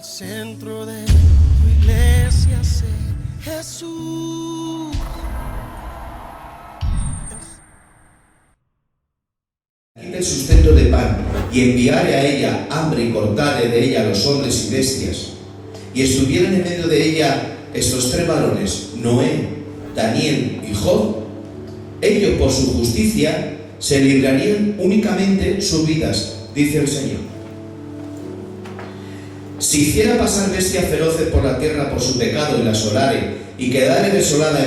centro de tu iglesia sé Jesús. Quite el sustento de pan y enviare a ella hambre y cortare de ella los hombres y bestias. Y estuvieron en medio de ella estos tres varones, Noé, Daniel y Job. Ellos por su justicia se librarían únicamente sus vidas, dice el Señor. Si hiciera pasar bestias feroces por la tierra por su pecado y la asolare, y quedare desolada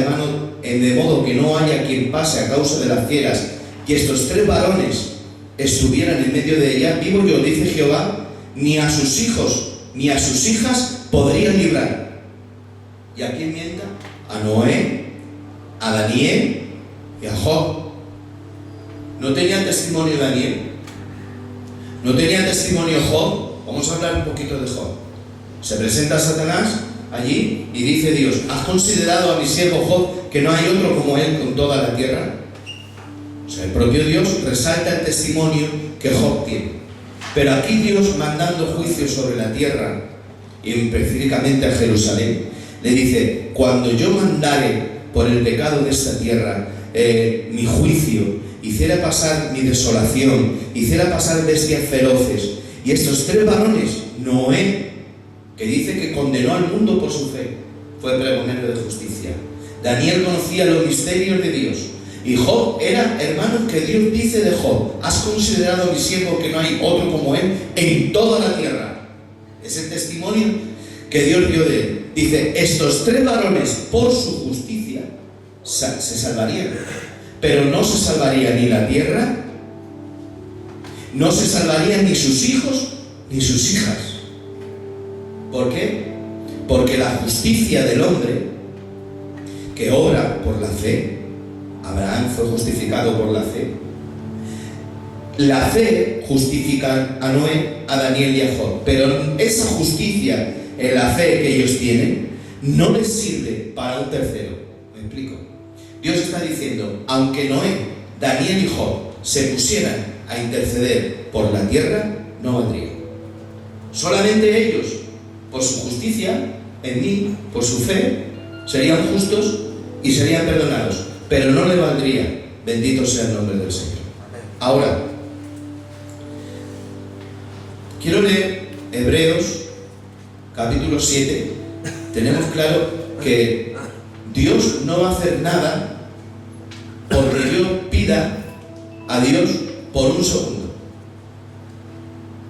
de modo que no haya quien pase a causa de las fieras, y estos tres varones estuvieran en medio de ella, vivo yo, dice Jehová, ni a sus hijos ni a sus hijas podrían librar. ¿Y a quién mienta? A Noé, a Daniel y a Job. ¿No tenía testimonio Daniel? ¿No tenía testimonio Job? Vamos a hablar un poquito de Job. Se presenta Satanás allí y dice Dios: ¿has considerado a mi siervo Job, que no hay otro como él con toda la tierra? O sea, el propio Dios resalta el testimonio que Job tiene. Pero aquí Dios, mandando juicio sobre la tierra, y específicamente a Jerusalén, le dice: cuando yo mandare por el pecado de esta tierra mi juicio, hiciera pasar mi desolación, hiciera pasar bestias feroces, y estos tres varones, Noé, que dice que condenó al mundo por su fe, fue pregonero de justicia. Daniel conocía los misterios de Dios. Y Job era, hermanos, que Dios dice de Job: has considerado a mi siervo, que no hay otro como él en toda la tierra. Es el testimonio que Dios dio de él. Dice: estos tres varones por su justicia se salvarían. Pero no se salvaría ni la tierra, no se salvarían ni sus hijos ni sus hijas. ¿Por qué? Porque la justicia del hombre que obra por la fe, Abraham fue justificado por la fe. La fe justifica a Noé, a Daniel y a Job. Pero esa justicia en la fe que ellos tienen no les sirve para un tercero. ¿Me explico? Dios está diciendo: aunque Noé, Daniel y Job se pusieran a interceder por la tierra, no valdría. Solamente ellos, por su justicia en mí, por su fe, serían justos y serían perdonados. Pero no le valdría. Bendito sea el nombre del Señor. Ahora, quiero leer Hebreos capítulo 7. Tenemos claro que Dios no va a hacer nada porque yo pida a Dios por un segundo,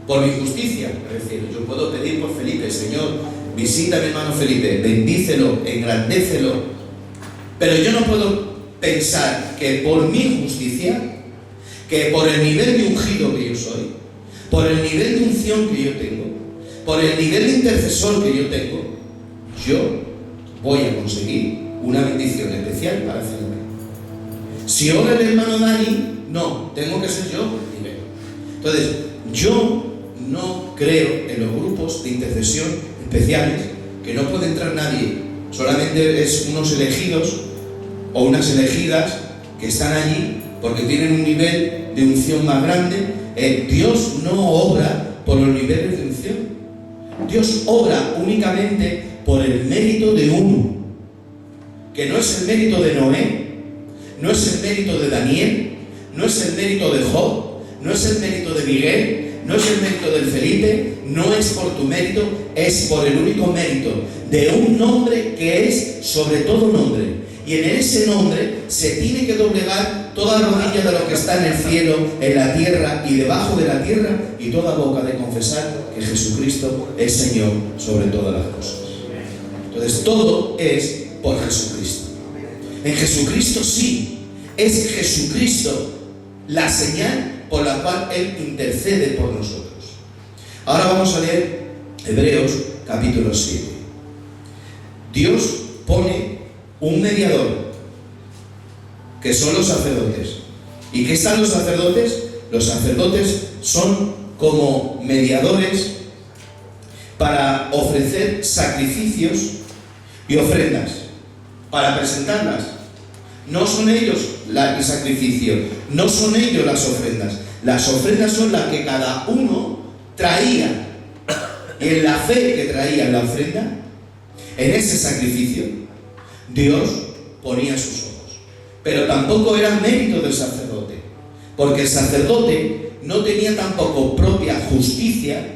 por mi justicia. Es decir, yo puedo pedir por Felipe: Señor, visita a mi hermano Felipe, bendícelo, engrandécelo. Pero yo no puedo pensar que por mi justicia, que por el nivel de ungido que yo soy, por el nivel de unción que yo tengo, por el nivel de intercesor que yo tengo, yo voy a conseguir una bendición especial para Felipe. Si ora el hermano Dani, no, tengo que ser yo primero. Entonces, yo no creo en los grupos de intercesión especiales, que no puede entrar nadie, solamente es unos elegidos o unas elegidas que están allí porque tienen un nivel de unción más grande. Dios no obra por los niveles de unción. Dios obra únicamente por el mérito de uno, que no es el mérito de Noé, no es el mérito de Daniel, no es el mérito de Job, no es el mérito de Miguel, no es el mérito del Felipe, no es por tu mérito, es por el único mérito de un nombre que es sobre todo nombre. Y en ese nombre se tiene que doblegar toda rodilla de lo que está en el cielo, en la tierra y debajo de la tierra, y toda boca de confesar que Jesucristo es Señor sobre todas las cosas. Entonces todo es por Jesucristo. En Jesucristo sí, es Jesucristo la señal por la cual Él intercede por nosotros. Ahora vamos a leer Hebreos capítulo 7. Dios pone un mediador, que son los sacerdotes. ¿Y qué están los sacerdotes? Los sacerdotes son como mediadores para ofrecer sacrificios y ofrendas, para presentarlas. No son ellos el sacrificio, no son ellos las ofrendas. Las ofrendas son las que cada uno traía y en la fe que traía en la ofrenda, en ese sacrificio, Dios ponía sus ojos. Pero tampoco era mérito del sacerdote, porque el sacerdote no tenía tampoco propia justicia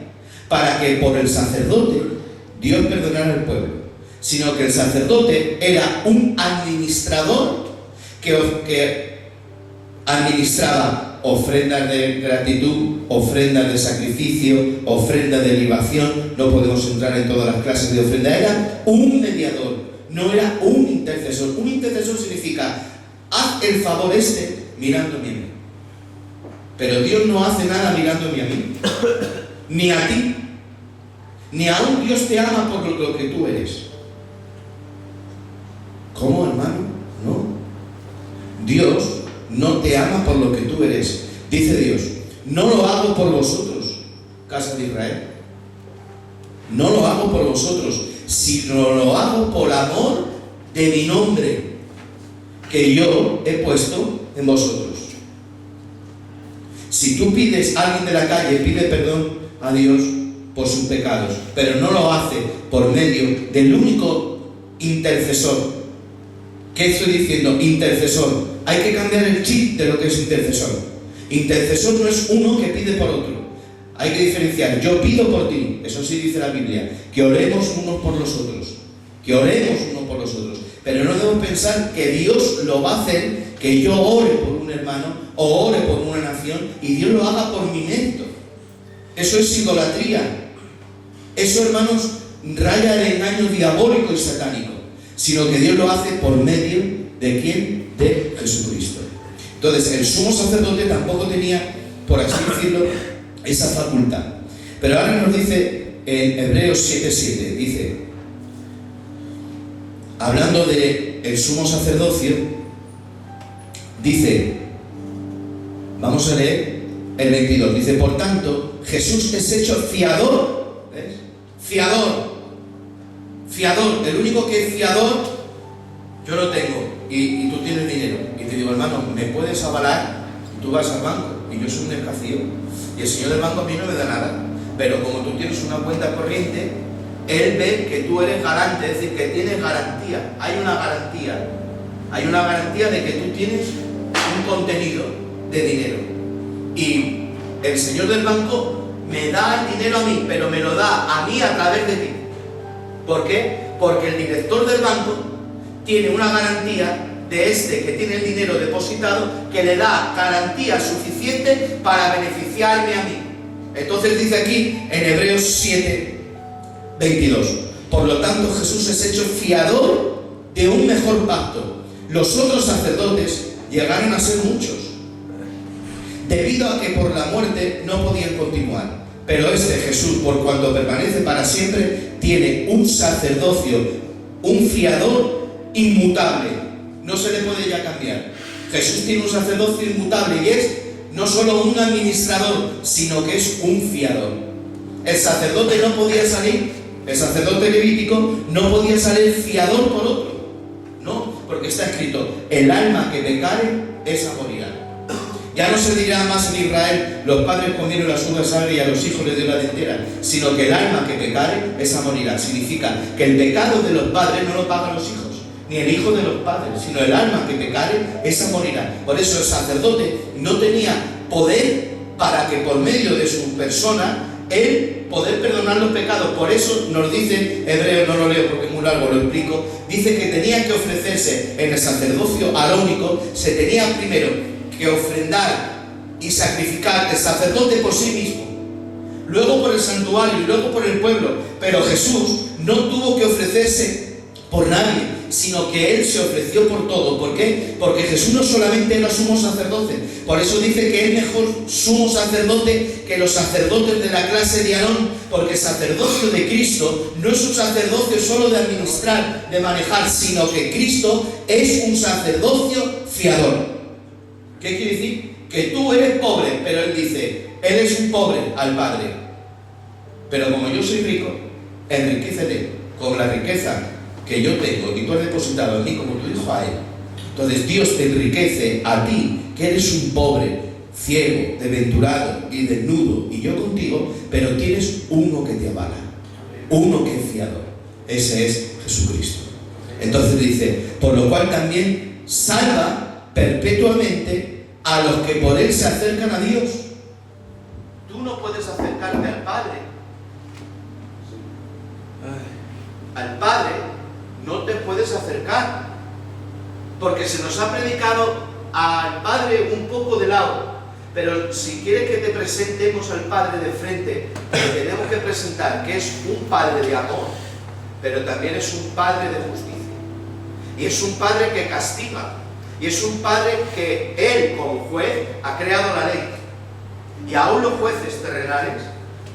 para que por el sacerdote Dios perdonara al pueblo, sino que el sacerdote era un administrador que administraba ofrendas de gratitud, ofrendas de sacrificio, ofrendas de libación. No podemos entrar en todas las clases de ofrenda. Era un mediador, no era un intercesor. Un intercesor significa: haz el favor mirándome a mí. Pero Dios no hace nada mirándome a mí, ni a ti, ni aún Dios te ama por lo que tú eres. ¿Cómo, hermano? No. Dios no te ama por lo que tú eres. Dice Dios: no lo hago por vosotros, casa de Israel. No lo hago por vosotros, sino lo hago por amor de mi nombre, que yo he puesto en vosotros. Si tú pides a alguien de la calle, pide perdón a Dios por sus pecados, pero no lo hace por medio del único intercesor. ¿Qué estoy diciendo? Intercesor. Hay que cambiar el chip de lo que es intercesor. Intercesor no es uno que pide por otro. Hay que diferenciar: yo pido por ti, eso sí dice la Biblia, que oremos unos por los otros, que oremos unos por los otros. Pero no debemos pensar que Dios lo va a hacer, que yo ore por un hermano o ore por una nación y Dios lo haga por mi mérito. Eso es idolatría. Eso, hermanos, raya el engaño diabólico y satánico, sino que Dios lo hace por medio ¿de quién? De Jesucristo. Entonces, el sumo sacerdote tampoco tenía, por así decirlo, esa facultad. Pero ahora nos dice en Hebreos 7:7, dice, hablando del sumo sacerdocio, dice, vamos a leer el 22, dice: por tanto, Jesús es hecho fiador. ¿Ves? Fiador. Fiador. El único que es fiador, yo lo tengo, y tú tienes dinero. Y te digo: hermano, ¿me puedes avalar? Tú vas al banco, y yo soy un escacío, y el señor del banco a mí no me da nada. Pero como tú tienes una cuenta corriente, él ve que tú eres garante, es decir, que tienes garantía. Hay una garantía. Hay una garantía de que tú tienes un contenido de dinero. Y el señor del banco me da el dinero a mí, pero me lo da a mí a través de ti. ¿Por qué? Porque el director del banco tiene una garantía de que tiene el dinero depositado, que le da garantía suficiente para beneficiarme a mí. Entonces dice aquí en Hebreos 7:22: por lo tanto, Jesús es hecho fiador de un mejor pacto. Los otros sacerdotes llegaron a ser muchos, debido a que por la muerte no podían continuar. Pero este Jesús, por cuanto permanece para siempre, tiene un sacerdocio, un fiador inmutable. No se le puede ya cambiar. Jesús tiene un sacerdocio inmutable y es no solo un administrador, sino que es un fiador. El sacerdote no podía salir, el sacerdote levítico no podía salir fiador por otro. No, porque está escrito: el alma que pecare, esa morirá. Ya no se dirá más en Israel: los padres comieron las uvas agrias y a los hijos les dio la dentera, sino que el alma que pecare, esa morirá. Significa que el pecado de los padres no lo pagan los hijos, ni el hijo de los padres, sino el alma que pecare, esa morirá. Por eso el sacerdote no tenía poder para que por medio de su persona él poder perdonar los pecados. Por eso nos dice Hebreos, no lo leo porque es muy largo, lo explico, dice que tenía que ofrecerse en el sacerdocio arónico, se tenía primero que ofrendar y sacrificar el sacerdote por sí mismo, luego por el santuario y luego por el pueblo. Pero Jesús no tuvo que ofrecerse por nadie, sino que Él se ofreció por todo. ¿Por qué? Porque Jesús no solamente era sumo sacerdote, por eso dice que es mejor sumo sacerdote que los sacerdotes de la clase de Aarón, porque el sacerdocio de Cristo no es un sacerdocio solo de administrar, de manejar, sino que Cristo es un sacerdocio fiador. ¿Qué quiere decir? Que tú eres pobre, pero Él dice: Él es un pobre al Padre, pero como yo soy rico, enriquécete con la riqueza que yo tengo y tú has depositado en mí como tu hijo a Él. Entonces Dios te enriquece a ti, que eres un pobre, ciego, desventurado y desnudo, y yo contigo, pero tienes uno que te avala. uno que es fiador. Ese es Jesucristo. Entonces dice, por lo cual también salva perpetuamente a los que por él se acercan a Dios. Tú no puedes acercarte al Padre. Al Padre no te puedes acercar, porque se nos ha predicado al Padre un poco de lado. Pero si quieres que te presentemos al Padre de frente, le tenemos que presentar que es un Padre de amor, pero también es un Padre de justicia. Y es un Padre que castiga. Y es un Padre que Él, como juez, ha creado la ley. Y aún los jueces terrenales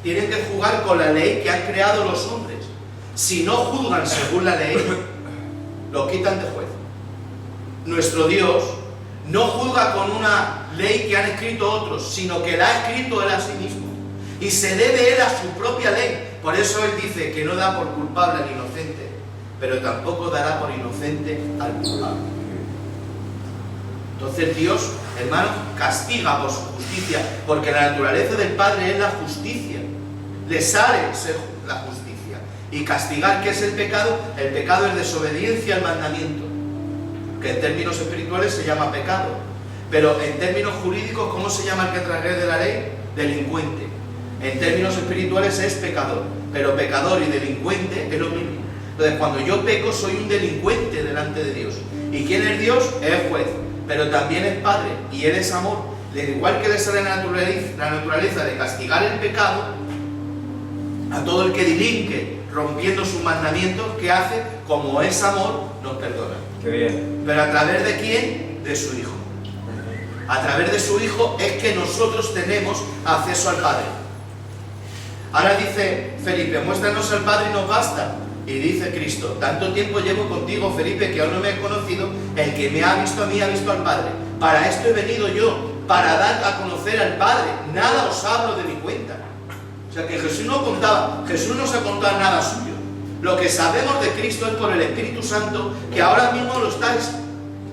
tienen que jugar con la ley que han creado los hombres. Si no juzgan según la ley, lo quitan de juez. Nuestro Dios no juzga con una ley que han escrito otros, sino que la ha escrito Él a sí mismo. Y se debe Él a su propia ley. Por eso Él dice que no da por culpable al inocente, pero tampoco dará por inocente al culpable. Entonces Dios, hermano, castiga por su justicia, porque la naturaleza del Padre es la justicia. Le sale ser la justicia. Y castigar, ¿qué es el pecado? El pecado es desobediencia al mandamiento, que en términos espirituales se llama pecado. Pero en términos jurídicos, ¿cómo se llama el que transgrede la ley? Delincuente. En términos espirituales es pecador. Pero pecador y delincuente es lo mismo. Entonces, cuando yo peco, soy un delincuente delante de Dios. ¿Y quién es Dios? Es juez, pero también es Padre, y Él es amor. Igual que le sale la naturaleza de castigar el pecado, a todo el que delinque rompiendo sus mandamientos, ¿qué hace? Como es amor, nos perdona. Qué bien. ¿Pero a través de quién? De su Hijo. A través de su Hijo es que nosotros tenemos acceso al Padre. Ahora dice Felipe, muéstranos al Padre y nos basta. Y dice Cristo, tanto tiempo llevo contigo, Felipe, que aún no me he conocido. El que me ha visto a mí ha visto al Padre. Para esto he venido yo, para dar a conocer al Padre. Nada os hablo de mi cuenta. O sea que Jesús no se ha contado nada suyo. Lo que sabemos de Cristo es por el Espíritu Santo, que ahora mismo lo estáis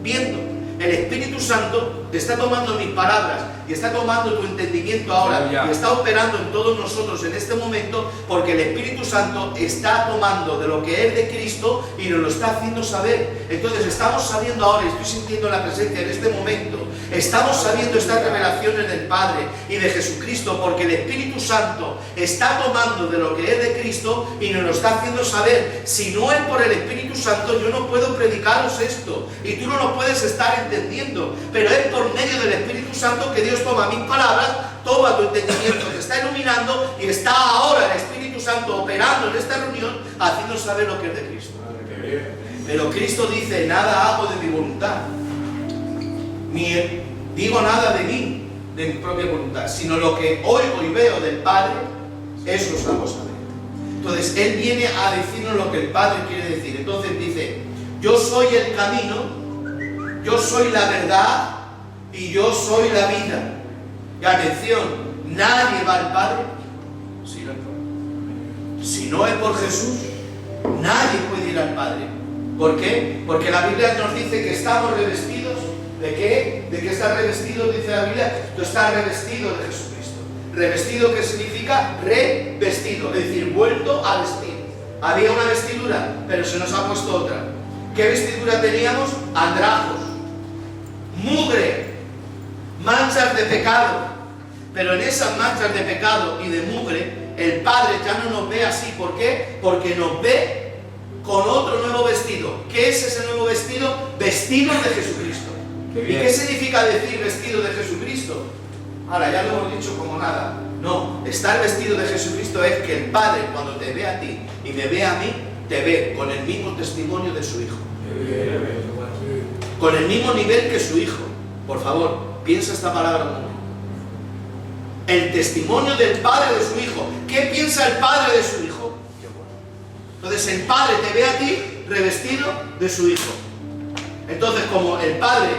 viendo. El Espíritu Santo está tomando mis palabras y está tomando tu entendimiento ahora y está operando en todos nosotros en este momento, porque el Espíritu Santo está tomando de lo que es de Cristo y nos lo está haciendo saber. Entonces estamos sabiendo ahora, y estoy sintiendo la presencia en este momento, estamos sabiendo estas revelaciones del Padre y de Jesucristo, porque el Espíritu Santo está tomando de lo que es de Cristo y nos lo está haciendo saber. Si no es por el Espíritu Santo, yo no puedo predicaros esto y tú no lo puedes estar entendiendo, pero es por medio del Espíritu Santo que Dios toma mis palabras, toma tu entendimiento, te está iluminando y está ahora el Espíritu Santo operando en esta reunión, haciendo saber lo que es de Cristo. Pero Cristo dice, nada hago de mi voluntad, ni digo nada de mí, de mi propia voluntad, sino lo que oigo y veo del Padre, eso os hago saber. Entonces Él viene a decirnos lo que el Padre quiere decir. Entonces dice, yo soy el camino, yo soy la verdad y yo soy la vida. Y atención, nadie va al Padre si no es por Jesús. Nadie puede ir al Padre. ¿Por qué? Porque la Biblia nos dice que estamos revestidos. ¿De qué? ¿De qué estás revestido? Dice la Biblia. Tú estás revestido de Jesucristo. Revestido, ¿qué significa? Revestido, es decir, vuelto a vestir. Había una vestidura, pero se nos ha puesto otra. ¿Qué vestidura teníamos? Andrajos, mugre, manchas de pecado. Pero en esas manchas de pecado y de mugre, el Padre ya no nos ve así. ¿Por qué? Porque nos ve con otro nuevo vestido. ¿Qué es ese nuevo vestido? Vestidos de Jesucristo. ¿Y qué significa decir vestido de Jesucristo? Ahora, ya lo hemos dicho como nada. No, estar vestido de Jesucristo es que el Padre, cuando te ve a ti y me ve a mí, te ve con el mismo testimonio de su Hijo. Con el mismo nivel que su Hijo. Por favor, piensa esta palabra un momento. El testimonio del Padre de su Hijo. ¿Qué piensa el Padre de su Hijo? Entonces el Padre te ve a ti revestido de su Hijo. Entonces, como el Padre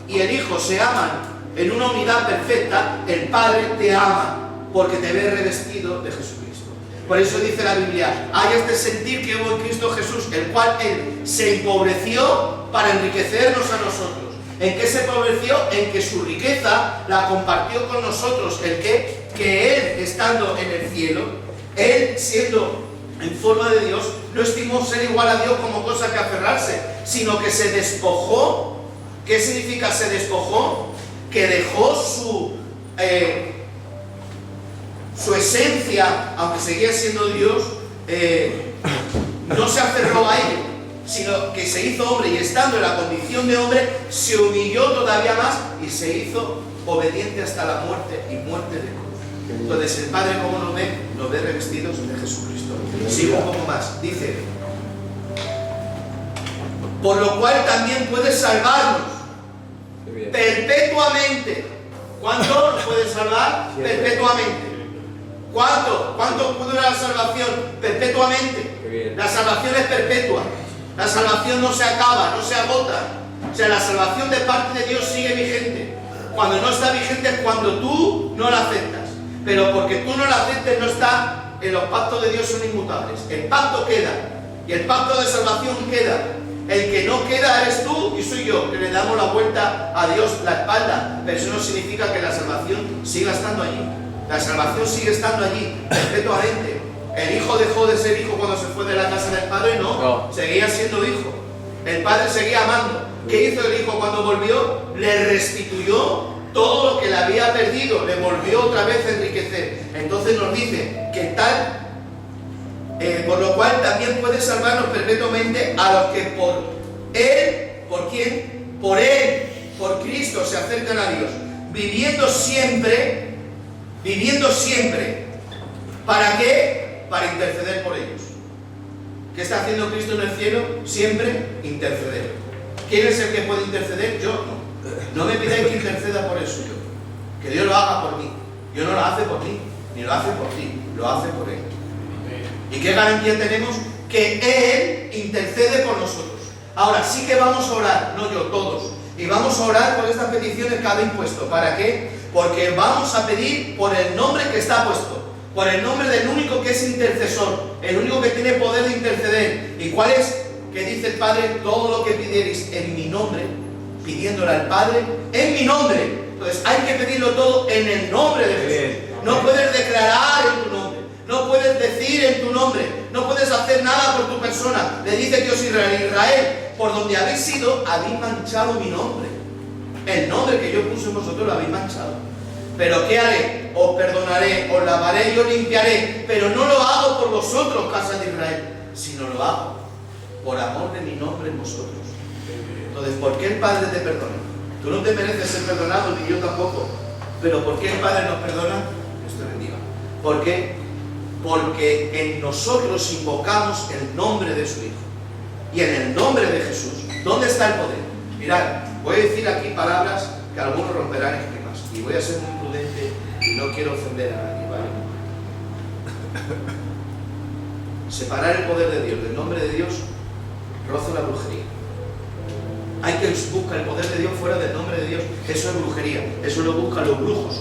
y el Hijo se aman en una unidad perfecta, el Padre te ama porque te ve revestido de Jesucristo. Por eso dice la Biblia, hay este sentir que hubo en Cristo Jesús, el cual Él se empobreció para enriquecernos a nosotros. ¿En qué se empobreció? En que su riqueza la compartió con nosotros. ¿El qué? Que Él, estando en el cielo, Él siendo en forma de Dios, no estimó ser igual a Dios como cosa que aferrarse, sino que se despojó. ¿Qué significa se despojó? Que dejó su esencia, aunque seguía siendo Dios, no se aferró a ello, sino que se hizo hombre, y estando en la condición de hombre, se humilló todavía más y se hizo obediente hasta la muerte, y muerte de cruz. Entonces el Padre, ¿cómo nos ve? Nos ve revestidos de Jesucristo. Sigo un poco más, dice: por lo cual también puede salvarnos perpetuamente. ¿Cuánto nos puede salvar? Perpetuamente. ¿Cuánto dura la salvación? Perpetuamente. La salvación es perpetua. La salvación no se acaba, no se agota. O sea, la salvación de parte de Dios sigue vigente. Cuando no está vigente es cuando tú no la aceptas. Pero porque tú no la aceptes no está, en los pactos de Dios son inmutables. El pacto queda. Y el pacto de salvación queda. El que no queda eres tú y soy yo, que le damos la vuelta a Dios la espalda. Pero eso no significa que la salvación siga estando allí. La salvación sigue estando allí, perpetuamente. El hijo dejó de ser hijo cuando se fue de la casa del padre, no. Seguía siendo hijo. El padre seguía amando. ¿Qué hizo el hijo cuando volvió? Le restituyó todo lo que le había perdido, le volvió otra vez a enriquecer. Entonces nos dice que tal, por lo cual también puede salvarnos perpetuamente a los que por Él, ¿por quién? Por Él, por Cristo se acercan a Dios, viviendo siempre, ¿para qué? Para interceder por ellos. ¿Qué está haciendo Cristo en el cielo? Siempre interceder. ¿Quién es el que puede interceder? Yo no. No me pidáis que interceda por el suyo, que Dios lo haga por mí. Dios no lo hace por mí, ni lo hace por ti, lo hace por Él. ¿Y qué garantía tenemos? Que Él intercede por nosotros. Ahora sí que vamos a orar, no yo, todos. Y vamos a orar por estas peticiones que habéis puesto. ¿Para qué? Porque vamos a pedir por el nombre que está puesto, por el nombre del único que es intercesor, el único que tiene poder de interceder. ¿Y cuál es? Que dice el Padre: todo lo que pidierais en mi nombre, pidiéndole al Padre en mi nombre. Entonces hay que pedirlo todo en el nombre de Jesús. No puedes declarar en tu nombre, no puedes decir en tu nombre, no puedes hacer nada por tu persona. Le dice Dios a Israel: por donde habéis ido, habéis manchado mi nombre. El nombre que yo puse en vosotros lo habéis manchado. Pero ¿qué haré? Os perdonaré, os lavaré y os limpiaré. Pero no lo hago por vosotros, casa de Israel, sino lo hago por amor de mi nombre en vosotros. Entonces, ¿por qué el Padre te perdona? Tú no te mereces ser perdonado, ni yo tampoco. Pero ¿por qué el Padre nos perdona? Dios te bendiga. ¿Por qué? Porque en nosotros invocamos el nombre de su Hijo. Y en el nombre de Jesús, ¿dónde está el poder? Mirad, voy a decir aquí palabras que algunos romperán esquemas. Y voy a ser muy prudente y no quiero ofender a nadie, ¿vale? Separar el poder de Dios del nombre de Dios roza la brujería. Hay que buscar el poder de Dios fuera del nombre de Dios. Eso es brujería, eso lo buscan los brujos.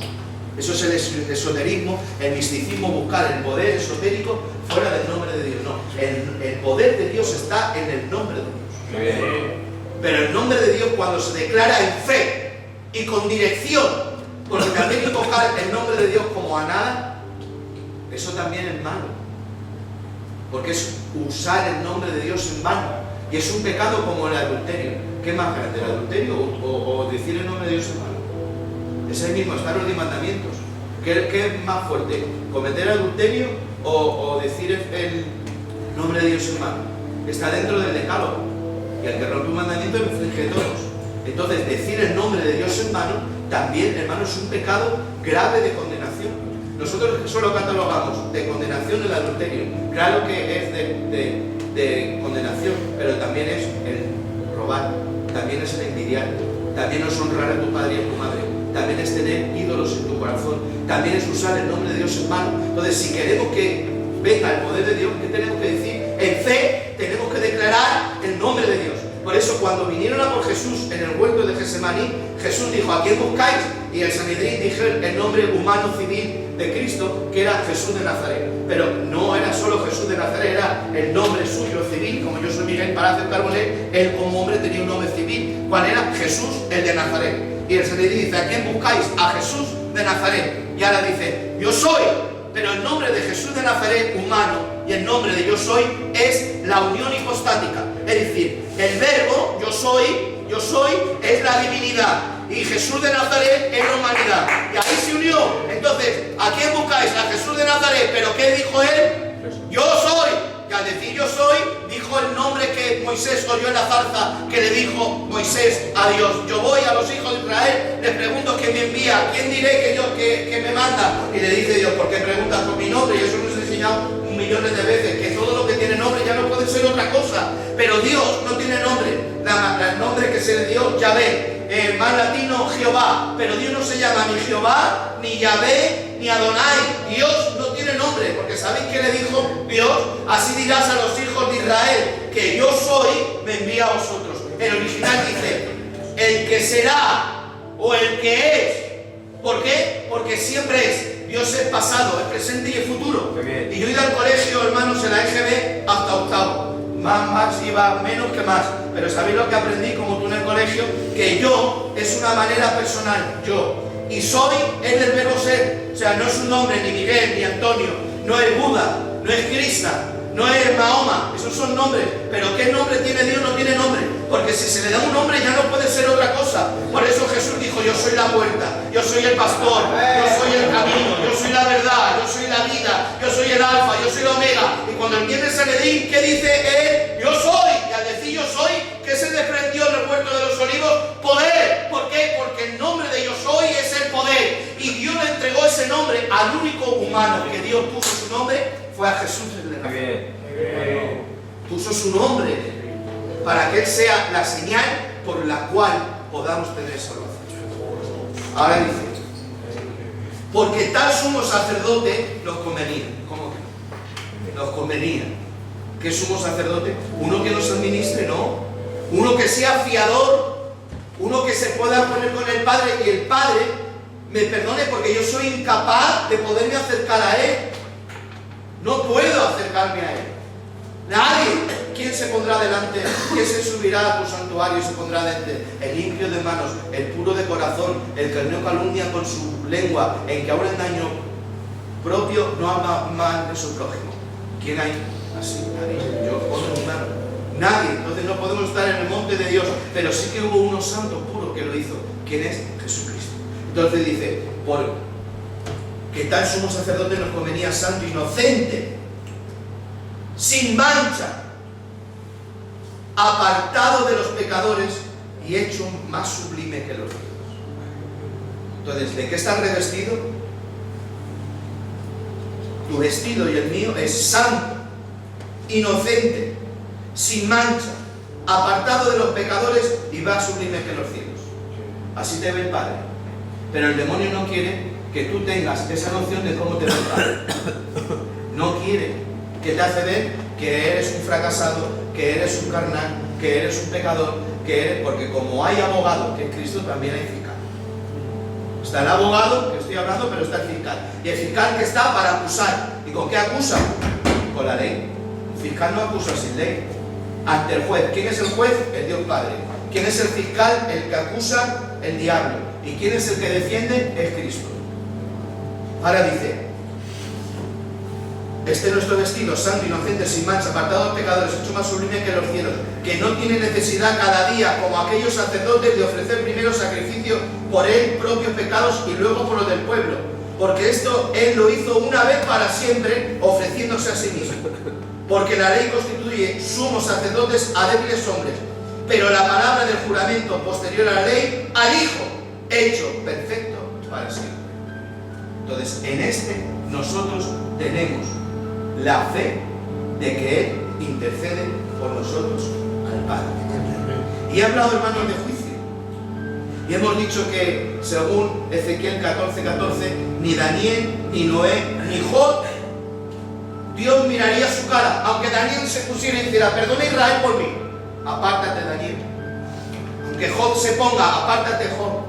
Eso es el esoterismo, el misticismo, buscar el poder esotérico fuera del nombre de Dios. No, el poder de Dios está en el nombre de Dios. Pero el nombre de Dios, cuando se declara en fe y con dirección, porque también invocar el nombre de Dios como a nada, eso también es malo. Porque es usar el nombre de Dios en vano. Y es un pecado como el adulterio. ¿Qué es más grande, el adulterio o decir el nombre de Dios en vano? Es ahí mismo, están los 10 mandamientos. ¿Qué es más fuerte? ¿Cometer adulterio o decir el nombre de Dios en vano? Está dentro del decálogo. Y el que rompe un mandamiento lo infringe todos. Entonces, decir el nombre de Dios en vano también, hermano, es un pecado grave de condenación. Nosotros solo catalogamos de condenación el adulterio. Claro que es de condenación, pero también es el robar, también es el envidiar, también es honrar a tu padre y a tu madre, también es tener ídolos en tu corazón, también es usar el nombre de Dios en vano. Entonces, si queremos que venga el poder de Dios, ¿qué tenemos que decir? En fe tenemos que declarar el nombre de Dios. Por eso, cuando vinieron a por Jesús en el huerto de Getsemaní, Jesús dijo: ¿a quién buscáis? Y el Sanedrín dijo el nombre humano civil de Cristo, que era Jesús de Nazaret. Pero no era solo Jesús de Nazaret, era el nombre suyo civil. Como yo soy Miguel, para aceptar con él como hombre tenía un nombre civil. ¿Cuál era? Jesús, el de Nazaret. Y el Sanedrín dice: ¿a quién buscáis? A Jesús de Nazaret. Y ahora dice: yo soy. Pero el nombre de Jesús de Nazaret, humano, y el nombre de yo soy es la unión hipostática. Es decir, el verbo yo soy es la divinidad y Jesús de Nazaret es la humanidad. Y ahí se unió. Entonces, ¿a quién buscáis? A Jesús de Nazaret. ¿Pero qué dijo él? Yo soy. Y al decir yo soy, dijo el nombre que Moisés oyó en la zarza, que le dijo Moisés a Dios. Yo voy a los hijos de Israel, les pregunto quién me envía, quién diré que me manda. Y le dice Dios, ¿por qué preguntas por mi nombre? Y eso nos ha enseñado millones de veces, que todo lo que tiene nombre ya no puede ser otra cosa. Pero Dios no tiene nombre. El nombre que se le dio, Yahvé, más latino, Jehová. Pero Dios no se llama ni Jehová, ni Yahvé, ni Adonai. Dios no tiene nombre, porque ¿sabéis qué le dijo Dios? Así dirás a los hijos de Israel, que yo soy, me envía a vosotros. El original dice, el que será, o el que es. ¿Por qué? Porque siempre es. Dios es pasado, es presente y es futuro. Y yo he ido al colegio, hermanos, en la EGB hasta octavo. Más iba menos que más. Pero ¿sabéis lo que aprendí como tú en el colegio? Que yo es una manera personal, yo. Y soy es del verbo ser. O sea, no es un nombre, ni Miguel, ni Antonio. No es Buda, no es Krishna, no es Mahoma. Esos son nombres. Pero ¿qué nombre tiene Dios? No tiene nombre. Porque si se le da un nombre ya no puede ser otra cosa. Por eso Jesús dijo, yo soy la puerta, yo soy el pastor, yo soy el camino, yo soy la verdad, yo soy la vida, yo soy el alfa, yo soy el omega. Y cuando entiende ese Sanedrín, ¿qué dice él? Yo soy. Y al decir yo soy, ¿qué se desprendió en el huerto de los olivos? Poder. ¿Por qué? Porque el nombre de yo soy es el poder. Y Dios le entregó ese nombre al único humano que Dios puso su nombre, fue a Jesús el de Nazaret. Puso su nombre para que Él sea la señal por la cual podamos tener salvación. Ahora dice, porque tal sumo sacerdote nos convenía. ¿Cómo que no? Nos convenía. ¿Qué sumo sacerdote? Uno que nos administre, no. Uno que sea fiador, uno que se pueda poner con el Padre y el Padre me perdone porque yo soy incapaz de poderme acercar a Él. No puedo acercarme a Él. Nadie. ¿Quién se pondrá delante? ¿Quién se subirá a tu santuario y se pondrá delante? El limpio de manos, el puro de corazón, el que no calumnia con su lengua, el que ahora en daño propio no habla mal de su prójimo. ¿Quién hay? Así, nadie. Yo pongo mi mano. Nadie. Entonces no podemos estar en el monte de Dios. Pero sí que hubo uno santo, puro, que lo hizo. ¿Quién es? Jesucristo. Entonces dice, por que tal sumo sacerdote nos convenía santo, inocente, sin mancha, apartado de los pecadores y hecho más sublime que los cielos. Entonces, ¿de qué estás revestido? Tu vestido y el mío es santo, inocente, sin mancha, apartado de los pecadores y más sublime que los cielos. Así te ve el Padre. Pero el demonio no quiere que tú tengas esa noción de cómo te ve el Padre. No quiere, que te hace ver que eres un fracasado, que eres un carnal, que eres un pecador, que eres, porque como hay abogado, que es Cristo, también hay fiscal. Está el abogado, que estoy hablando, pero está el fiscal. Y el fiscal que está para acusar. ¿Y con qué acusa? Con la ley. El fiscal no acusa sin ley. Ante el juez. ¿Quién es el juez? El Dios Padre. ¿Quién es el fiscal? El que acusa, el diablo. ¿Y quién es el que defiende? Es Cristo. Ahora dice, este es nuestro vestido, santo, inocente, sin mancha, apartado de los pecadores, hecho más sublime que los cielos, que no tiene necesidad cada día, como aquellos sacerdotes, de ofrecer primero sacrificio por él propios pecados y luego por los del pueblo, porque esto él lo hizo una vez para siempre, ofreciéndose a sí mismo. Porque la ley constituye sumos sacerdotes a débiles hombres, pero la palabra del juramento posterior a la ley, al Hijo, hecho perfecto para siempre. Entonces, en este nosotros tenemos la fe de que Él intercede por nosotros al Padre. Y he hablado, hermanos, de juicio. Y hemos dicho que, según Ezequiel 14:14, ni Daniel, ni Noé, ni Job, Dios miraría su cara. Aunque Daniel se pusiera y dijera, perdona Israel por mí, apártate, Daniel. Aunque Job se ponga, apártate, Job.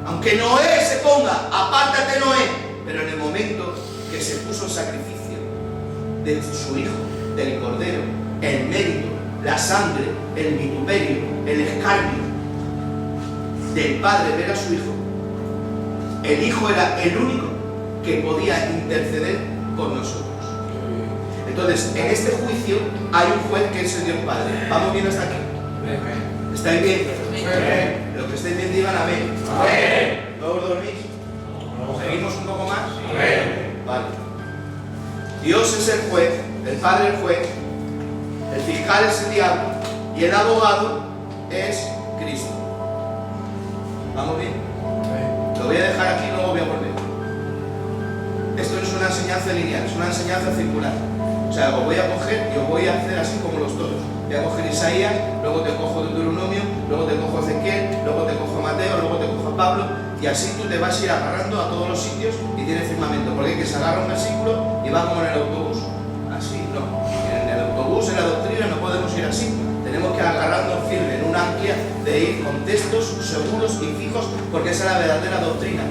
Aunque Noé se ponga, apártate, Noé. Pero en el momento que se puso el sacrificio de su hijo, del cordero, el mérito, la sangre, el vituperio, el escarnio del padre ver a su hijo, el hijo era el único que podía interceder por nosotros. Entonces, en este juicio hay un juez que es el Dios Padre. ¿Vamos bien hasta aquí? ¿Estáis bien? Los que estáis bien digan amén. ¿No os dormís? ¿Seguimos un poco más? Vale. Dios es el juez, el Padre el juez, el fiscal es el diablo y el abogado es Cristo. ¿Vamos bien? Lo voy a dejar aquí y luego voy a volver. Esto no es una enseñanza lineal, es una enseñanza circular. O sea, os voy a coger y os voy a hacer así como los toros. Voy a coger Isaías, luego te cojo Deuteronomio, luego te cojo Ezequiel, luego te cojo Mateo, luego te cojo Pablo, y así tú te vas a ir agarrando a todos los sitios y tienes firmamento. Porque hay que se agarra un versículo y va como en el autobús. Así no. En el autobús, en la doctrina, no podemos ir así. Tenemos que agarrarnos firme en una amplia de ir con textos seguros y fijos, porque esa es la verdadera doctrina.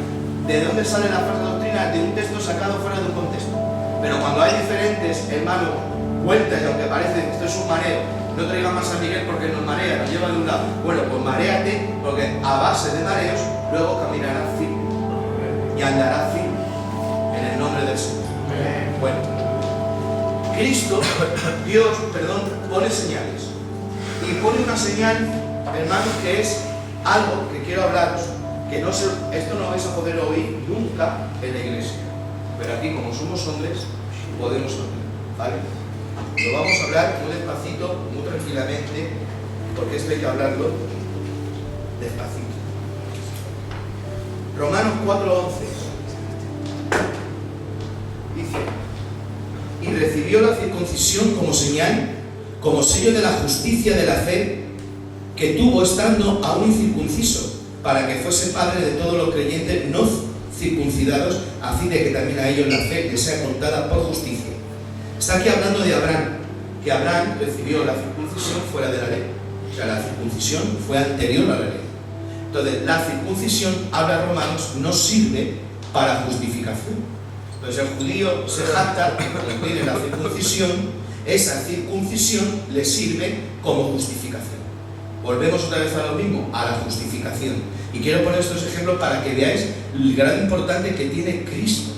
¿De dónde sale la falsa doctrina? De un texto sacado fuera de un contexto. Pero cuando hay diferentes, hermanos, vueltas, y aunque parece que esto es un mareo, no traigan más a Miguel porque nos marea, nos lleva de un lado. Bueno, pues maréate, porque a base de mareos, luego caminarás firme y andarás firme en el nombre del Señor. Bueno, Cristo, Dios, pone señales. Y pone una señal, hermanos, que es algo que quiero hablaros, que esto no vais a poder oír nunca en la iglesia. Pero aquí, como somos hombres, podemos oír, ¿vale? Lo vamos a hablar muy despacito, muy tranquilamente, porque esto hay que hablarlo despacito. Romanos 4:11 dice: y recibió la circuncisión como señal, como sello de la justicia de la fe que tuvo estando aún incircunciso, para que fuese padre de todos los creyentes no circuncidados, a fin de que también a ellos la fe les sea contada por justicia. Está aquí hablando de Abraham, que Abraham recibió la circuncisión fuera de la ley. O sea, la circuncisión fue anterior a la ley. Entonces, la circuncisión, habla Romanos, no sirve para justificación. Entonces, el judío se jacta que cuando tiene la circuncisión, esa circuncisión le sirve como justificación. Volvemos otra vez a lo mismo, a la justificación. Y quiero poner estos ejemplos para que veáis el gran importante que tiene Cristo.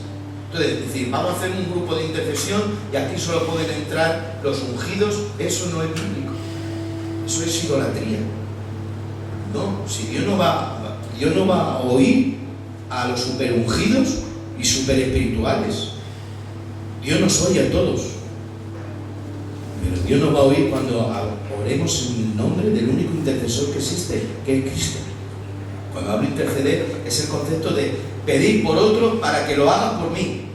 Entonces, es decir, vamos a hacer un grupo de intercesión y aquí solo pueden entrar los ungidos. Eso no es bíblico. Eso es idolatría. No, si Dios no va a oír a los superungidos y superespirituales. Dios nos oye a todos. Pero Dios nos va a oír cuando oremos en el nombre del único intercesor que existe, que es Cristo. Cuando hablo de interceder, es el concepto de pedir por otro para que lo haga por mí.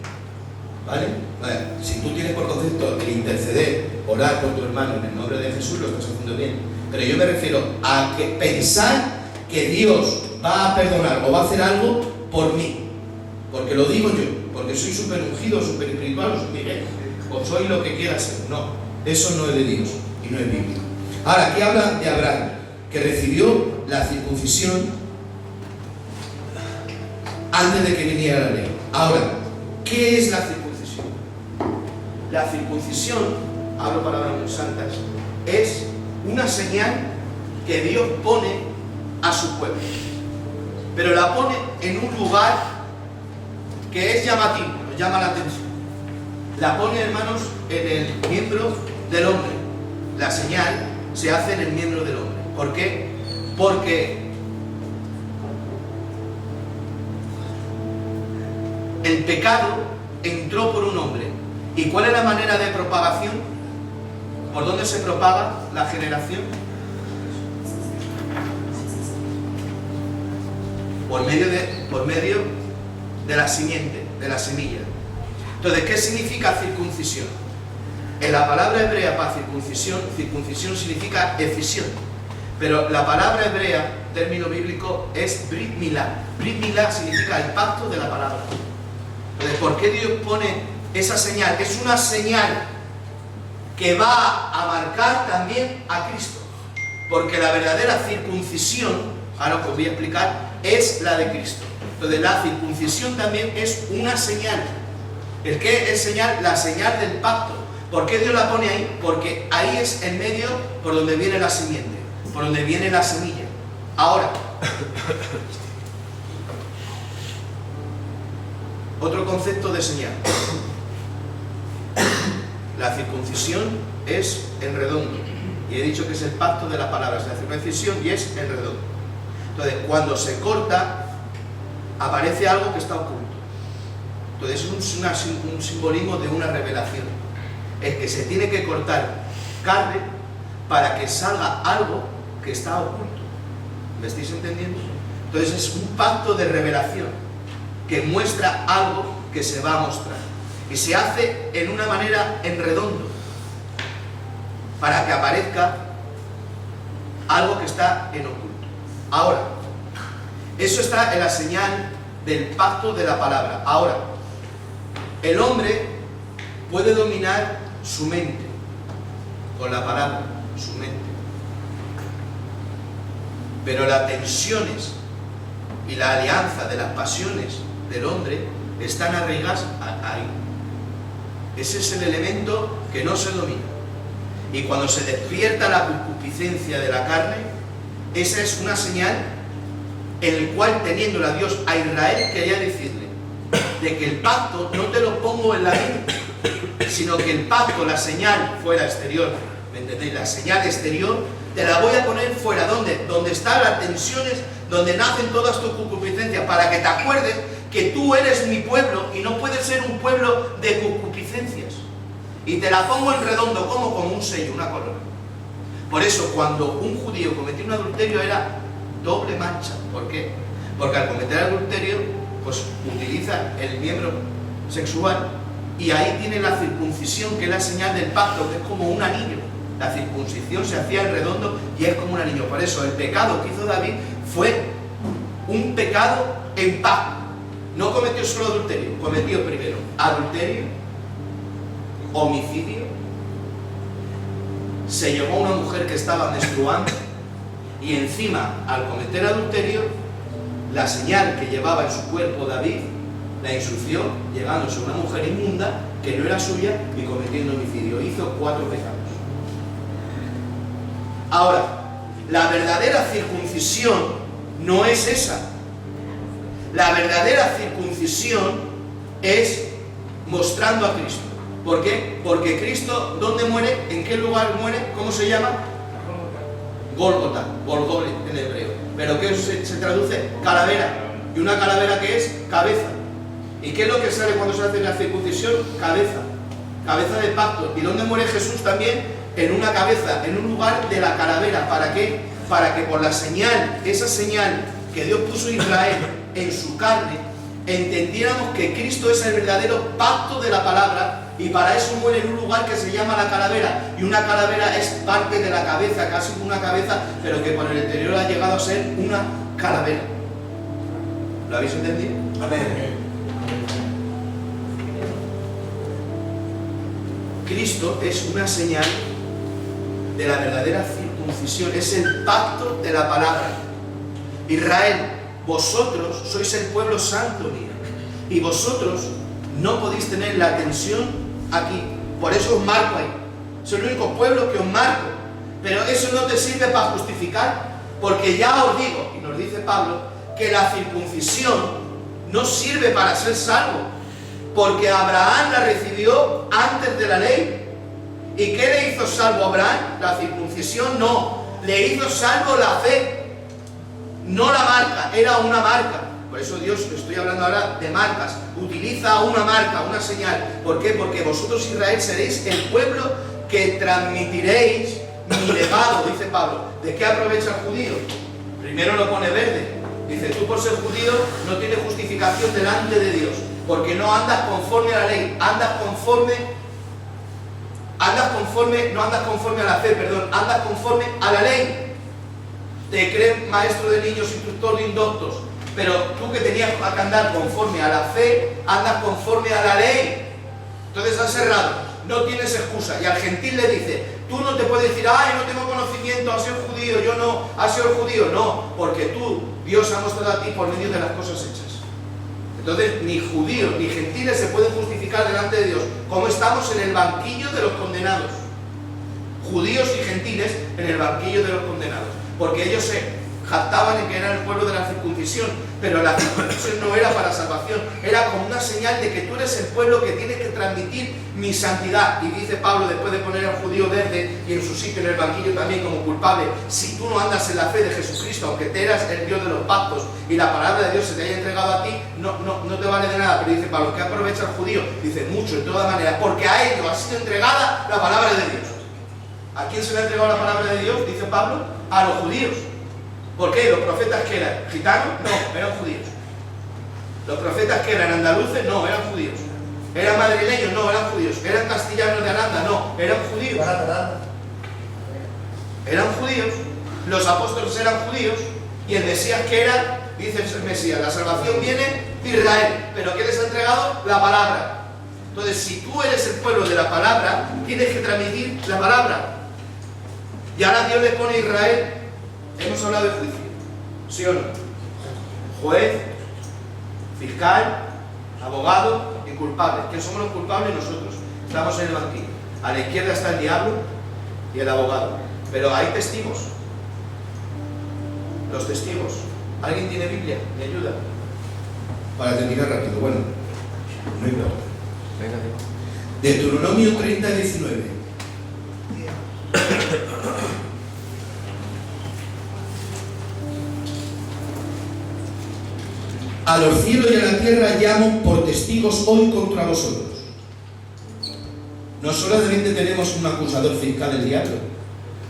¿Vale? Vale. Si tú tienes por concepto el interceder, orar por tu hermano en el nombre de Jesús, lo estás haciendo bien. Pero yo me refiero a que pensar que Dios va a perdonar o va a hacer algo por mí. Porque lo digo yo, porque soy súper ungido, súper espiritual, o soy lo que quiera ser. No, eso no es de Dios y no es bíblico. Ahora, aquí habla de Abraham, que recibió la circuncisión antes de que viniera la ley. Ahora, ¿qué es la circuncisión? La circuncisión, hablo palabras muy santas, es una señal que Dios pone a su pueblo. Pero la pone en un lugar que es llamativo, nos llama la atención. La pone, hermanos, en el miembro del hombre. La señal se hace en el miembro del hombre. ¿Por qué? Porque el pecado entró por un hombre. ¿Y cuál es la manera de propagación? ¿Por dónde se propaga la generación? Por medio de la simiente, de la semilla. Entonces, ¿qué significa circuncisión? En la palabra hebrea para circuncisión, circuncisión significa escisión. Pero la palabra hebrea, término bíblico, es Brit Milá. Brit Milá significa el pacto de la palabra. Entonces, ¿por qué Dios pone esa señal? Es una señal que va a marcar también a Cristo. Porque la verdadera circuncisión, ahora os voy a explicar, es la de Cristo. Entonces, la circuncisión también es una señal. ¿El qué es señal? La señal del pacto. ¿Por qué Dios la pone ahí? Porque ahí es el medio por donde viene la simiente, por donde viene la semilla. Ahora, otro concepto de señal. La circuncisión es en redondo. Y he dicho que es el pacto de las palabras, la circuncisión, y es en redondo. Entonces, cuando se corta, aparece algo que está oculto. Entonces, es un simbolismo de una revelación. Es que se tiene que cortar carne para que salga algo que está oculto. ¿Me estáis entendiendo? Entonces, es un pacto de revelación que muestra algo que se va a mostrar. Y se hace en una manera en redondo, para que aparezca algo que está en oculto. Ahora, eso está en la señal del pacto de la palabra. Ahora, el hombre puede dominar su mente con la palabra, su mente. Pero las tensiones y la alianza de las pasiones del hombre están arraigadas ahí. Ese es el elemento que no se domina. Y cuando se despierta la concupiscencia de la carne, esa es una señal en el cual, teniéndola a Dios a Israel, quería decirle de que el pacto no te lo pongo en la mente, sino que el pacto, la señal fuera exterior, ¿me entendéis? La señal exterior te la voy a poner fuera. ¿Dónde? Donde están las tensiones, donde nacen todas tus concupiscencias, para que te acuerdes que tú eres mi pueblo y no puedes ser un pueblo de concupiscencias. Y te la pongo en redondo, como un sello, una corona. Por eso, cuando un judío cometía un adulterio, era doble mancha. ¿Por qué? Porque al cometer adulterio, pues utiliza el miembro sexual, y ahí tiene la circuncisión, que es la señal del pacto, que es como un anillo. La circuncisión se hacía en redondo y es como un anillo. Por eso el pecado que hizo David fue un pecado en pacto. No cometió solo adulterio, cometió primero adulterio, homicidio, se llevó a una mujer que estaba menstruando, y encima, al cometer adulterio, la señal que llevaba en su cuerpo David la ensució, llegándose a una mujer inmunda que no era suya y cometiendo homicidio. Hizo 4 pecados. Ahora, la verdadera circuncisión no es esa. La verdadera circuncisión es mostrando a Cristo. ¿Por qué? Porque Cristo, ¿dónde muere? ¿En qué lugar muere? ¿Cómo se llama? Gólgota, Golgole en hebreo. ¿Pero qué se traduce? Calavera. ¿Y una calavera qué es? Cabeza. ¿Y qué es lo que sale cuando se hace la circuncisión? Cabeza. Cabeza de pacto. ¿Y dónde muere Jesús también? En una cabeza, en un lugar de la calavera. ¿Para qué? Para que por la señal, esa señal que Dios puso a Israel en su carne, entendiéramos que Cristo es el verdadero pacto de la palabra, y para eso muere en un lugar que se llama la calavera. Y una calavera es parte de la cabeza, casi una cabeza, pero que por el interior ha llegado a ser una calavera. ¿Lo habéis entendido? Amén. Cristo es una señal de la verdadera circuncisión, es el pacto de la palabra. Israel, vosotros sois el pueblo santo mío, y vosotros no podéis tener la tensión aquí. Por eso os marco ahí. Soy el único pueblo que os marco. Pero eso no te sirve para justificar, porque ya os digo, y nos dice Pablo, que la circuncisión no sirve para ser salvo, porque Abraham la recibió antes de la ley. ¿Y qué le hizo salvo a Abraham? La circuncisión no. Le hizo salvo la fe, no la marca. Era una marca. Por eso Dios, estoy hablando ahora de marcas, utiliza una marca, una señal. ¿Por qué? Porque vosotros, Israel, seréis el pueblo que transmitiréis mi legado, dice Pablo. ¿De qué aprovecha el judío? Primero lo pone verde. Dice, tú por ser judío no tienes justificación delante de Dios, porque no andas conforme a la ley, no andas conforme a la fe, andas conforme a la ley. Te creen maestro de niños, instructor de indoctos, pero tú que tenías que andar conforme a la fe, andas conforme a la ley. Entonces has errado, no tienes excusa. Y al gentil le dice, tú no te puedes decir, ay, no tengo conocimiento, has sido judío, yo no, has sido judío. No, porque tú, Dios ha mostrado a ti por medio de las cosas hechas. Entonces, ni judíos ni gentiles se pueden justificar delante de Dios, como estamos en el banquillo de los condenados. Judíos y gentiles en el banquillo de los condenados. Porque ellos jactaban en que eran el pueblo de la circuncisión, pero la circuncisión no era para salvación, era como una señal de que tú eres el pueblo que tiene que transmitir mi santidad. Y dice Pablo, después de poner al judío verde y en su sitio en el banquillo también como culpable, si tú no andas en la fe de Jesucristo, aunque te eras el Dios de los pactos y la palabra de Dios se te haya entregado a ti, no te vale de nada. Pero dice Pablo, ¿qué aprovecha el judío? Dice, mucho, de todas maneras, porque a ellos ha sido entregada la palabra de Dios. ¿A quién se le ha entregado la palabra de Dios? Dice Pablo, a los judíos. ¿Por qué? ¿Los profetas que eran gitanos? No, eran judíos. ¿Los profetas que eran andaluces? No, eran judíos. ¿Eran madrileños? No, eran judíos. ¿Eran castellanos de Aranda? No, eran judíos. Eran judíos. Los apóstoles eran judíos. Y el Mesías que era, dice el Mesías, la salvación viene de Israel. ¿Pero qué les ha entregado? La palabra. Entonces, si tú eres el pueblo de la palabra, tienes que transmitir la palabra. Y ahora Dios le pone a Israel. Hemos hablado de juicio, ¿sí o no? Juez, fiscal, abogado y culpable. ¿Quién somos los culpables? Nosotros. Estamos en el banquillo. A la izquierda está el diablo y el abogado. Pero hay testigos. Los testigos. ¿Alguien tiene Biblia? ¿Me ayuda? Para terminar rápido, bueno, no importa. Deuteronomio 30, 19. A los cielos y a la tierra llamo por testigos hoy contra vosotros. No solamente tenemos un acusador fiscal, el diablo.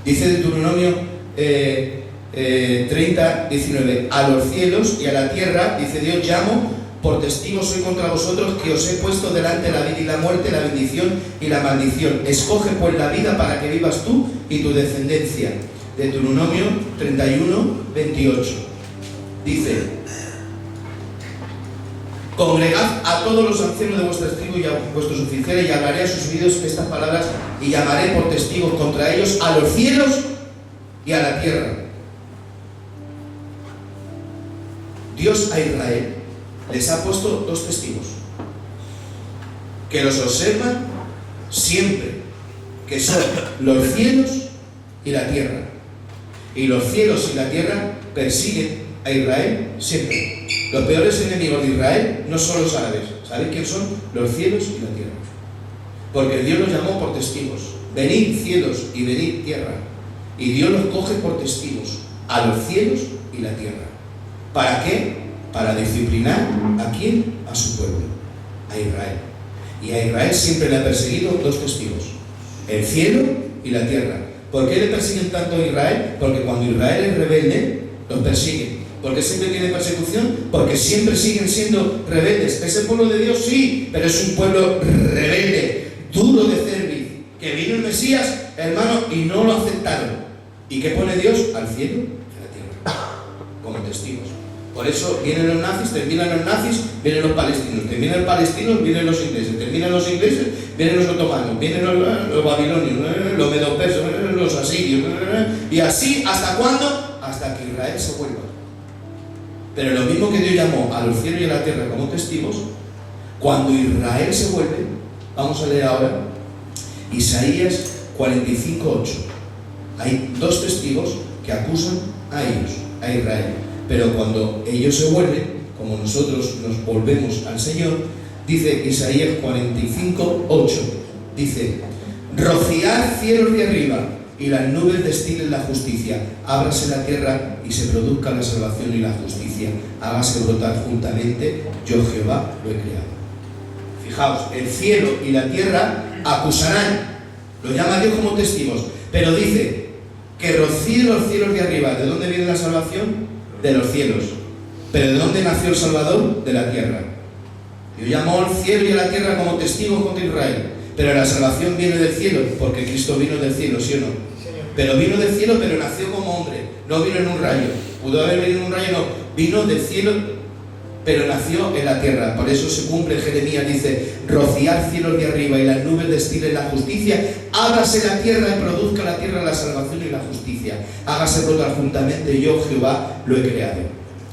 Dice Deuteronomio 30, 19. A los cielos y a la tierra, dice Dios, llamo por testigos hoy contra vosotros, que os he puesto delante la vida y la muerte, la bendición y la maldición. Escoge pues la vida para que vivas tú y tu descendencia. Deuteronomio 31, 28. Dice: congregad a todos los ancianos de vuestras tribus y a vuestros oficiales, y hablaré a sus oídos estas palabras, y llamaré por testigos contra ellos a los cielos y a la tierra. Dios a Israel les ha puesto dos testigos que los observan siempre, que son los cielos y la tierra. Y los cielos y la tierra persiguen a Israel siempre. Los peores enemigos de Israel no son los árabes. ¿Sabéis quién son? Los cielos y la tierra. Porque Dios los llamó por testigos. Venid cielos y venid tierra. Y Dios los coge por testigos a los cielos y la tierra. ¿Para qué? Para disciplinar ¿a quién? A su pueblo, a Israel. Y a Israel siempre le ha perseguido dos testigos: el cielo y la tierra. ¿Por qué le persiguen tanto a Israel? Porque cuando Israel es rebelde, los persiguen. ¿Por qué siempre tiene persecución? Porque siempre siguen siendo rebeldes. ¿Es el pueblo de Dios? Sí, pero es un pueblo rebelde, duro de cerviz, que vino el Mesías, hermano, y no lo aceptaron. ¿Y qué pone Dios? Al cielo y a la tierra, como testigos. Por eso vienen los nazis, terminan los nazis, vienen los palestinos, terminan los palestinos, vienen los ingleses, terminan los ingleses, vienen los otomanos, vienen los babilonios, los medopersas, los asirios, y así, ¿hasta cuándo? Hasta que Israel se vuelva. Pero lo mismo que Dios llamó a los cielos y a la tierra como testigos, cuando Israel se vuelve, vamos a leer ahora Isaías 45:8. Hay dos testigos que acusan a ellos, a Israel. Pero cuando ellos se vuelven, como nosotros nos volvemos al Señor, dice Isaías 45:8, dice: rociad cielos de arriba y las nubes destilen la justicia, ábrase la tierra y se produzca la salvación y la justicia, hágase brotar juntamente, yo Jehová lo he creado. Fijaos, el cielo y la tierra acusarán, lo llama Dios como testigos, pero dice que rocíe los cielos de arriba. ¿De dónde viene la salvación? De los cielos. ¿Pero de dónde nació el Salvador? De la tierra. Dios llamó al cielo y a la tierra como testigos contra Israel. Pero la salvación viene del cielo, porque Cristo vino del cielo, ¿sí o no? Pero vino del cielo, pero nació como hombre, no vino en un rayo. Pudo haber venido en un rayo, no. Vino del cielo, pero nació en la tierra. Por eso se cumple Jeremías, dice: rociar cielos de arriba y las nubes destilen la justicia, hágase la tierra y produzca la tierra la salvación y la justicia, hágase brotar juntamente, yo Jehová lo he creado.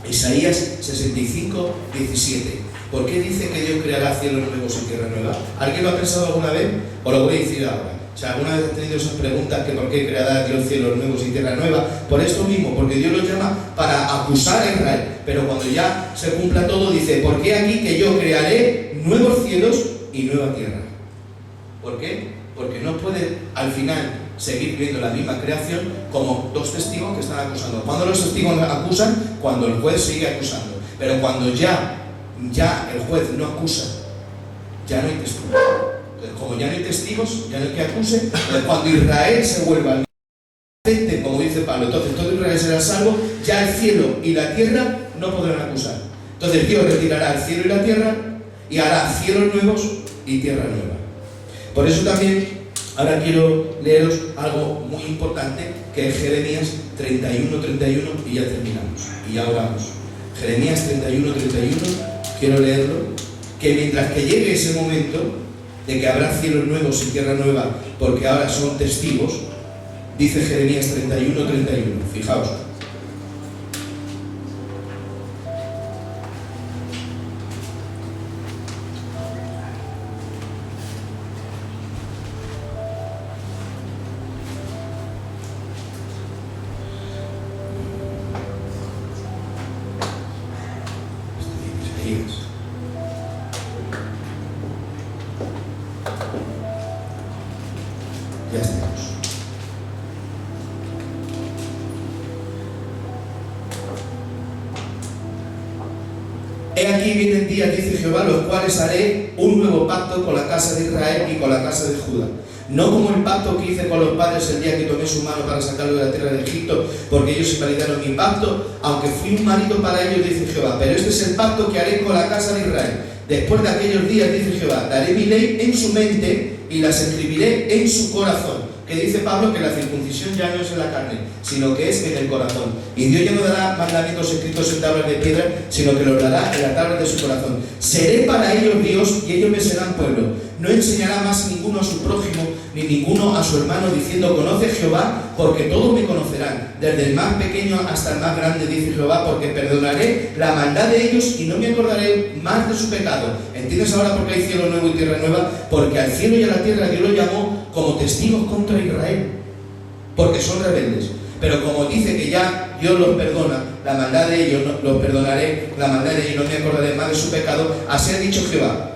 Isaías 65:17. ¿Por qué dice que Dios creará cielos nuevos y tierra nueva? ¿Alguien lo ha pensado alguna vez? Os lo voy a decir ahora. sea, alguna vez has tenido esas preguntas que por qué creará Dios cielos nuevos y tierra nueva, por esto mismo, porque Dios los llama para acusar a Israel, pero cuando ya se cumpla todo dice, ¿por qué aquí que yo crearé nuevos cielos y nueva tierra? ¿Por qué? Porque no puede al final seguir viendo la misma creación como dos testigos que están acusando. ¿Cuándo los testigos acusan? Cuando el juez sigue acusando, pero cuando ya el juez no acusa, ya no hay testigos. Como ya no hay testigos, ya no hay que acuse, cuando Israel se vuelva al acepte, como dice Pablo, entonces todo Israel será salvo, ya el cielo y la tierra no podrán acusar. Entonces Dios retirará el cielo y la tierra y hará cielos nuevos y tierra nueva. Por eso también ahora quiero leeros algo muy importante, que es Jeremías 31:31, y ya terminamos, y ya oramos. Jeremías 31:31, quiero leerlo, que mientras que llegue ese momento de que habrá cielos nuevos y tierra nueva, porque ahora son testigos, dice Jeremías 31:31, fijaos. Ya estamos. He aquí vienen días, dice Jehová, los cuales haré un nuevo pacto con la casa de Israel y con la casa de Judá. No como el pacto que hice con los padres el día que tomé su mano para sacarlo de la tierra de Egipto, porque ellos invalidaron mi pacto, aunque fui un marido para ellos, dice Jehová. Pero este es el pacto que haré con la casa de Israel. Después de aquellos días, dice Jehová, daré mi ley en su mente y las escribiré en su corazón. Que dice Pablo que la circuncisión ya no es en la carne, sino que es en el corazón. Y Dios ya no dará mandamientos escritos en tablas de piedra, sino que los dará en la tabla de su corazón. Seré para ellos Dios y ellos me serán pueblo. No enseñará más ninguno a su prójimo, ni ninguno a su hermano, diciendo, conoce Jehová, porque todos me conocerán, desde el más pequeño hasta el más grande, dice Jehová, porque perdonaré la maldad de ellos y no me acordaré más de su pecado. ¿Entiendes ahora por qué hay cielo nuevo y tierra nueva? Porque al cielo y a la tierra Dios lo llamó como testigos contra Israel, porque son rebeldes. Pero como dice que ya Dios los perdona, la maldad de ellos los perdonaré, la maldad de ellos no me acordaré más de su pecado, así ha dicho Jehová,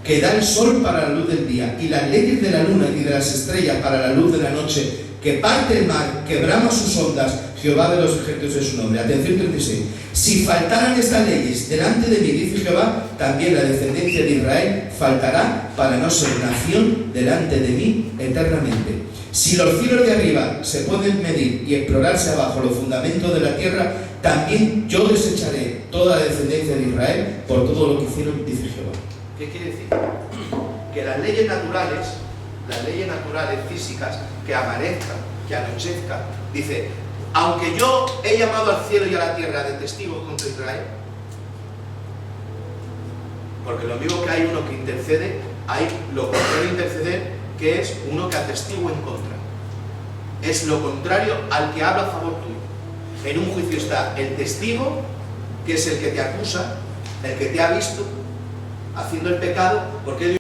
que da el sol para la luz del día y las leyes de la luna y de las estrellas para la luz de la noche, que parte el mar, que brama sus ondas, Jehová de los ejércitos es su nombre. Atención 36. Si faltaran estas leyes delante de mí, dice Jehová, también la descendencia de Israel faltará para no ser nación delante de mí eternamente. Si los cielos de arriba se pueden medir y explorarse abajo los fundamentos de la tierra, también yo desecharé toda la descendencia de Israel por todo lo que hicieron, dice Jehová. ¿Qué quiere decir? Que las leyes naturales físicas, que amanezcan, que anochezcan, dice, aunque yo he llamado al cielo y a la tierra de testigos contra Israel, porque lo mismo que hay uno que intercede, hay lo contrario de interceder, que es uno que atestigua en contra. Es lo contrario al que habla a favor tuyo. En un juicio está el testigo, que es el que te acusa, el que te ha visto haciendo el pecado, porque